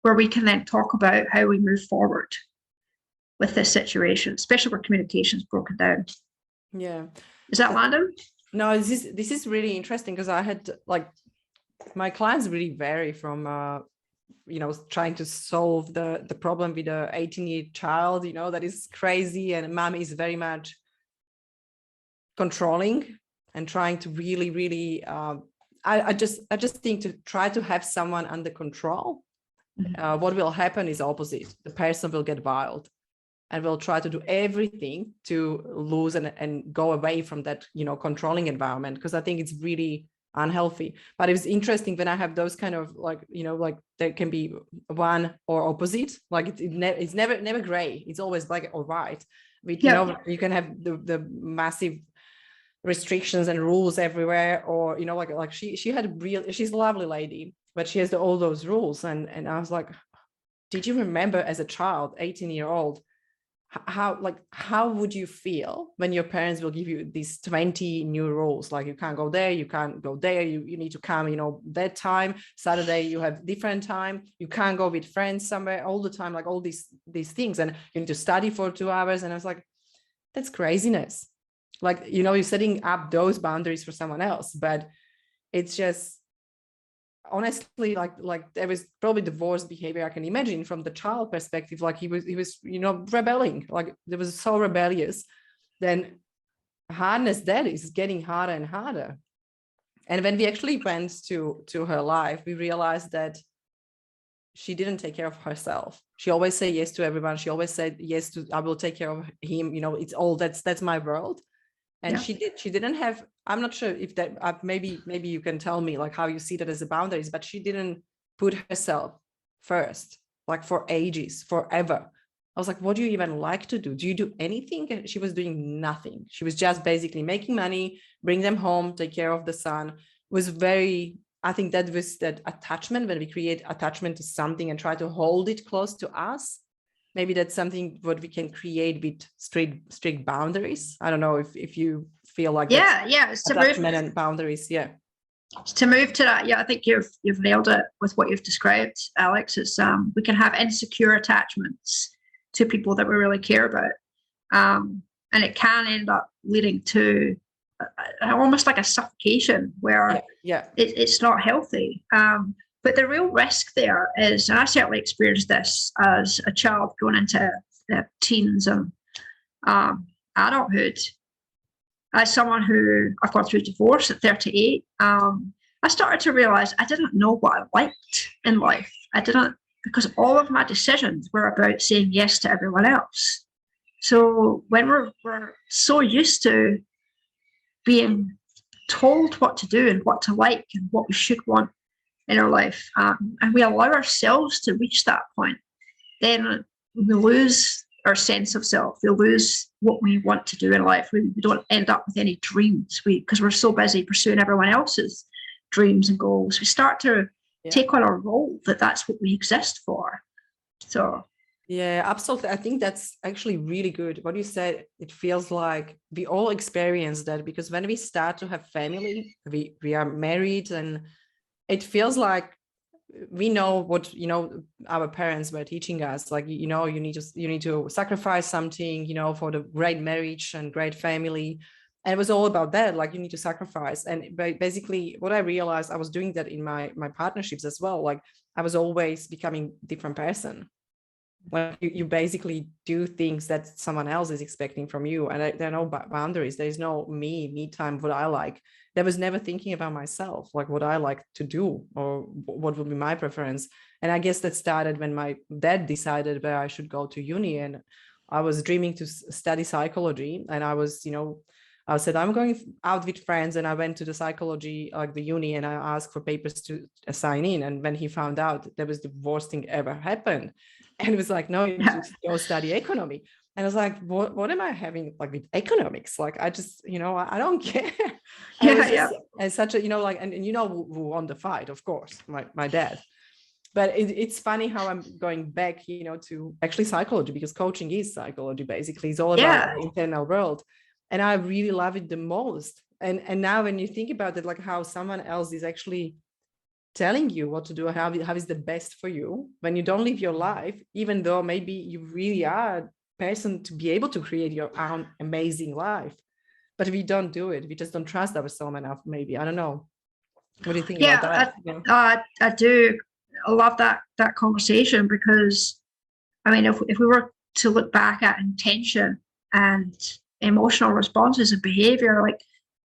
S2: where we can then talk about how we move forward with this situation, especially where communication is broken down.
S1: Yeah.
S2: Is that landing?
S1: No, this is really interesting, because I had, like, my clients really vary from trying to solve the problem with a 18-year child, that is crazy, and mom is very much controlling and trying to really, really I just think to try to have someone under control. What will happen is opposite. The person will get wild and will try to do everything to lose and go away from that, controlling environment, because I think it's really unhealthy. But it's interesting when I have those kind of, like, like, there can be one or opposite, like it's never gray. It's always black or white. You can have the massive restrictions and rules everywhere, or like she had she's a lovely lady, but she has all those rules, and I was like, did you remember as a child, 18-year-old, how would you feel when your parents will give you these 20 new rules, like you can't go there, you can't go there, you need to come that time, Saturday you have different time, you can't go with friends somewhere all the time, like all these things, and you need to study for 2 hours. And I was like, that's craziness. Like, you're setting up those boundaries for someone else, but it's just, honestly, like there was probably the worst behavior I can imagine from the child perspective. Like he was rebelling, like there was so rebellious. Then hardness, that is getting harder and harder. And when we actually went to her life, we realized that she didn't take care of herself. She always said yes to everyone. She always said yes to, I will take care of him, it's all, that's my world. And she didn't have, I'm not sure if that, maybe you can tell me like how you see that as a boundaries, but she didn't put herself first, like for ages, forever. I was like, what do you even like to do? Do you do anything? And she was doing nothing. She was just basically making money, bring them home, take care of the son. It was very, I think that was that attachment, when we create attachment to something and try to hold it close to us. Maybe that's something what we can create with strict boundaries. I don't know if you feel like
S2: it's
S1: attachment and boundaries. Yeah.
S2: To move to that, I think you've nailed it with what you've described, Alex. It's we can have insecure attachments to people that we really care about, and it can end up leading to almost like a suffocation where it's not healthy. But the real risk there is, and I certainly experienced this as a child going into teens and adulthood, as someone who I've gone through divorce at 38, I started to realize I didn't know what I liked in life. I didn't, because all of my decisions were about saying yes to everyone else. So when we're so used to being told what to do and what to like and what we should want in our life, and we allow ourselves to reach that point, then we lose our sense of self. We lose what we want to do in life. We don't end up with any dreams because we're so busy pursuing everyone else's dreams and goals. We start to take on a role that's what we exist for. So
S1: yeah, absolutely. I think that's actually really good. What you said, it feels like we all experience that, because when we start to have family, we are married, and it feels like we know what our parents were teaching us, like you need to sacrifice something for the great marriage and great family, and it was all about that, like you need to sacrifice. And basically what I realized, I was doing that in my partnerships as well. Like I was always becoming different person. When you basically do things that someone else is expecting from you, and there are no boundaries. There is no me time, what I like. There was never thinking about myself, like what I like to do or what would be my preference. And I guess that started when my dad decided where I should go to uni, and I was dreaming to study psychology. And I was, I said, I'm going out with friends, and I went to the psychology, like the uni, and I asked for papers to sign in. And when he found out, that was the worst thing ever happened. And it was like, no, you need to go study economy. And I was like, what am I having like with economics? Like, I just, I don't care. And such a, like, and who won the fight, of course, my dad. But it's funny how I'm going back, to actually psychology, because coaching is psychology, basically. It's all about the internal world. And I really love it the most. And now when you think about it, like how someone else is actually telling you what to do, how is the best for you when you don't live your life, even though maybe you really are a person to be able to create your own amazing life. But we don't do it. We just don't trust ourselves enough, maybe. I don't know. What do you think about that?
S2: I do. I love that conversation, because I mean, if we were to look back at intention and emotional responses and behavior, like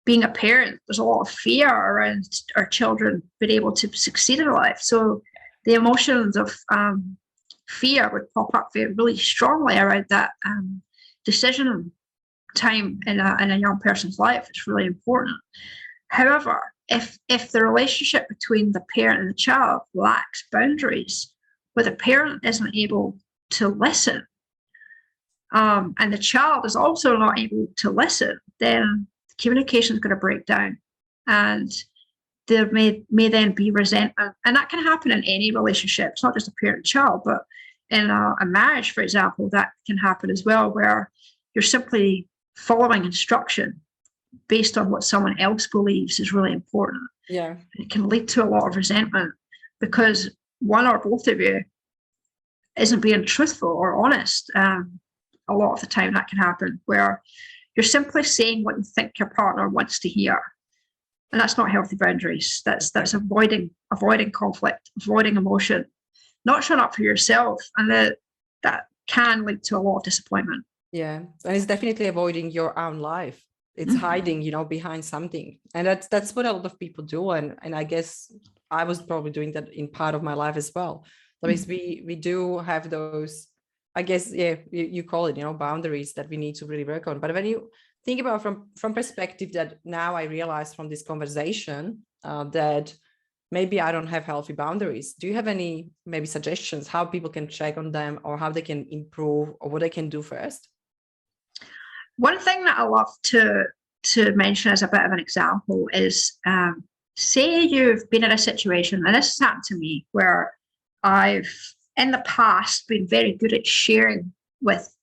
S2: being a parent, there's a lot of fear around our children being able to succeed in life. So the emotions of fear would pop up really strongly around that decision time in a young person's life. It's really important. However, if the relationship between the parent and the child lacks boundaries, where the parent isn't able to listen, and the child is also not able to listen, then communication is going to break down, and there may then be resentment. And that can happen in any relationship. It's not just a parent-child, but in a marriage, for example, that can happen as well, where you're simply following instruction based on what someone else believes is really important.
S1: Yeah.
S2: It can lead to a lot of resentment because one or both of you isn't being truthful or honest. A lot of the time that can happen, where you're simply saying what you think your partner wants to hear. And that's not healthy boundaries. That's avoiding conflict, avoiding emotion, not showing up for yourself. And that can lead to a lot of disappointment.
S1: Yeah. And it's definitely avoiding your own life. It's hiding, behind something. And that's what a lot of people do. And I guess I was probably doing that in part of my life as well. That means we do have those, I guess, you call it, boundaries that we need to really work on. But when you think about from perspective that now I realize from this conversation that maybe I don't have healthy boundaries. Do you have any maybe suggestions how people can check on them, or how they can improve, or what they can do first?
S2: One thing that I love to mention as a bit of an example is, say you've been in a situation, and this has happened to me, where I've in the past been very good at sharing with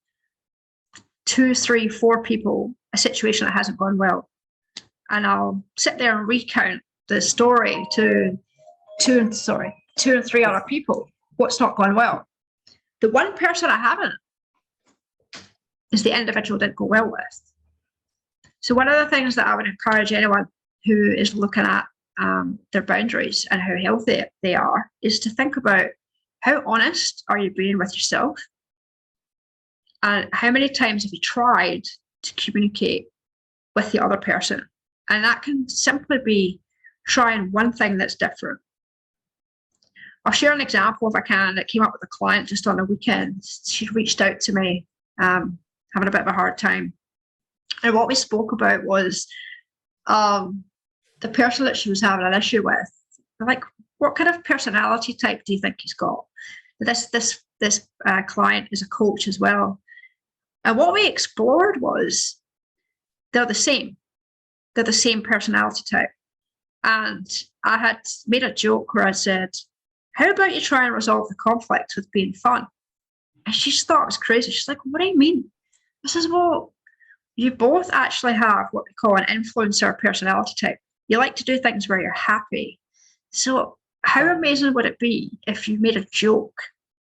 S2: 2, 3, 4 people a situation that hasn't gone well. And I'll sit there and recount the story to 2 and 3 other people, what's not gone well. The one person I haven't is the individual didn't go well with. So one of the things that I would encourage anyone who is looking at their boundaries and how healthy they are is to think about, how honest are you being with yourself? And how many times have you tried to communicate with the other person? And that can simply be trying one thing that's different. I'll share an example, if I can, that came up with a client just on the weekend. She reached out to me, having a bit of a hard time. And what we spoke about was the person that she was having an issue with. Like, what kind of personality type do you think he's got? This client is a coach as well. And what we explored was they're the same. They're the same personality type. And I had made a joke where I said, how about you try and resolve the conflict with being fun? And she just thought it was crazy. She's like, what do you mean? I says, well, you both actually have what we call an influencer personality type. You like to do things where you're happy. So how amazing would it be if you made a joke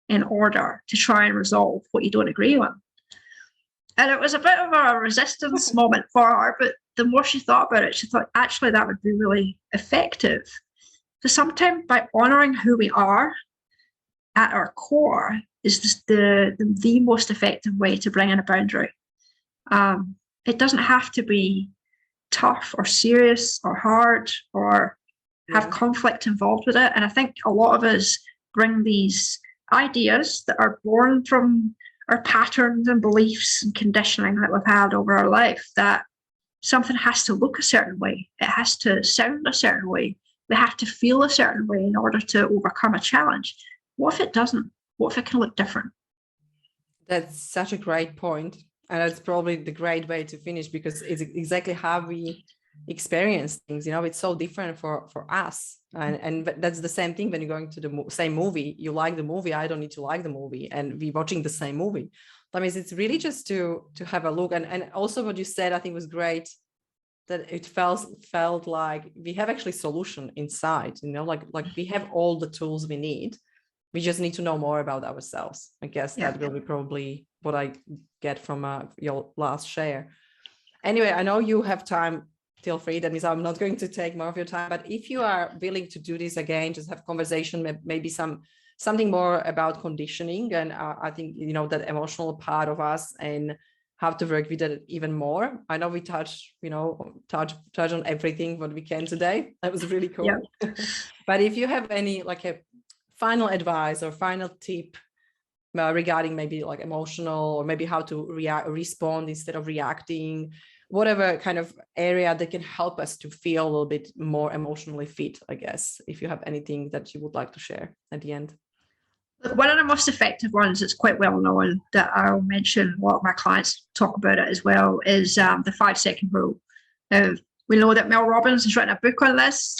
S2: in order to try and resolve what you don't agree on? And it was a bit of a resistance moment for her, but the more she thought about it, she thought, actually, that would be really effective. So sometimes by honouring who we are at our core is the most effective way to bring in a boundary. It doesn't have to be tough or serious or hard or have conflict involved with it. And I think a lot of us bring these ideas that are born from our patterns and beliefs and conditioning that we've had over our life, that something has to look a certain way. It has to sound a certain way. We have to feel a certain way in order to overcome a challenge. What if it doesn't? What if it can look different? That's
S1: such a great point. And that's probably the great way to finish, because it's exactly how we experience things. It's so different for us. And that's the same thing when you're going to the same movie. You like the movie, I don't need to like the movie, and we're watching the same movie. That means it's really just to have a look. And also what you said, I think was great, that it felt like we have actually solution inside, like we have all the tools we need. We just need to know more about ourselves. I guess that will be probably what I get from your last share. Anyway, I know you have time till 3. That means I'm not going to take more of your time. But if you are willing to do this again, just have conversation, maybe something more about conditioning. And I think, that emotional part of us and how to work with it even more. I know we touch on everything what we can today. That was really cool. Yeah. But if you have any like a final advice or final tip regarding maybe like emotional, or maybe how to respond instead of reacting, whatever kind of area that can help us to feel a little bit more emotionally fit, I guess, if you have anything that you would like to share at the end.
S2: One of the most effective ones that's quite well known, that I'll mention, a lot of my clients talk about it as well, is the 5-second rule. We know that Mel Robbins has written a book on this.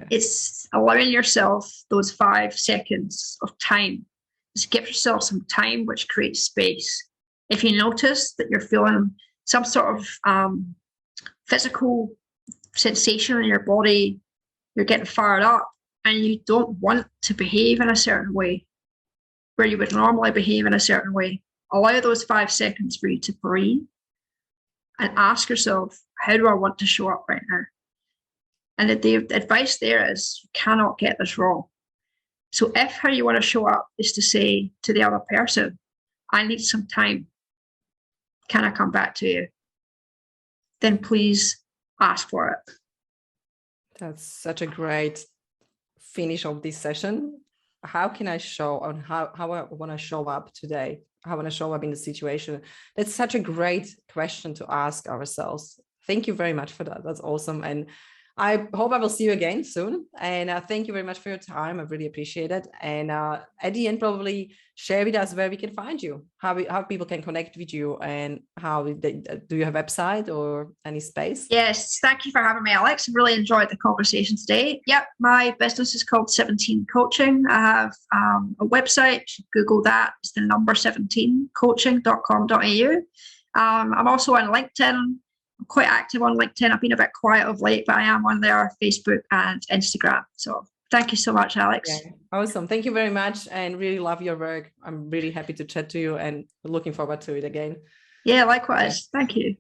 S2: It's allowing yourself those 5 seconds of time. Just give yourself some time, which creates space. If you notice that you're feeling some sort of physical sensation in your body, you're getting fired up, and you don't want to behave in a certain way where you would normally behave in a certain way, allow those 5 seconds for you to breathe and ask yourself, how do I want to show up right now? And the advice there is, you cannot get this wrong. So if how you want to show up is to say to the other person, I need some time, can I come back to you? Then please ask for it.
S1: That's such a great finish of this session. How can I show on how I want to show up today? How I want to show up in the situation? That's such a great question to ask ourselves. Thank you very much for that. That's awesome. And I hope I will see you again soon. And thank you very much for your time. I really appreciate it. And at the end, probably share with us where we can find you, how people can connect with you, and do you have a website or any space?
S2: Yes, thank you for having me, Alex. I really enjoyed the conversation today. Yep, my business is called 17 Coaching. I have a website. Google that. It's the number 17coaching.com.au. I'm also on LinkedIn. I'm quite active on LinkedIn. I've been a bit quiet of late, but I am on there, Facebook and Instagram. So thank you so much, Alex.
S1: Yeah, awesome. Thank you very much, and really love your work. I'm really happy to chat to you and looking forward to it again.
S2: Yeah, likewise. Thank you.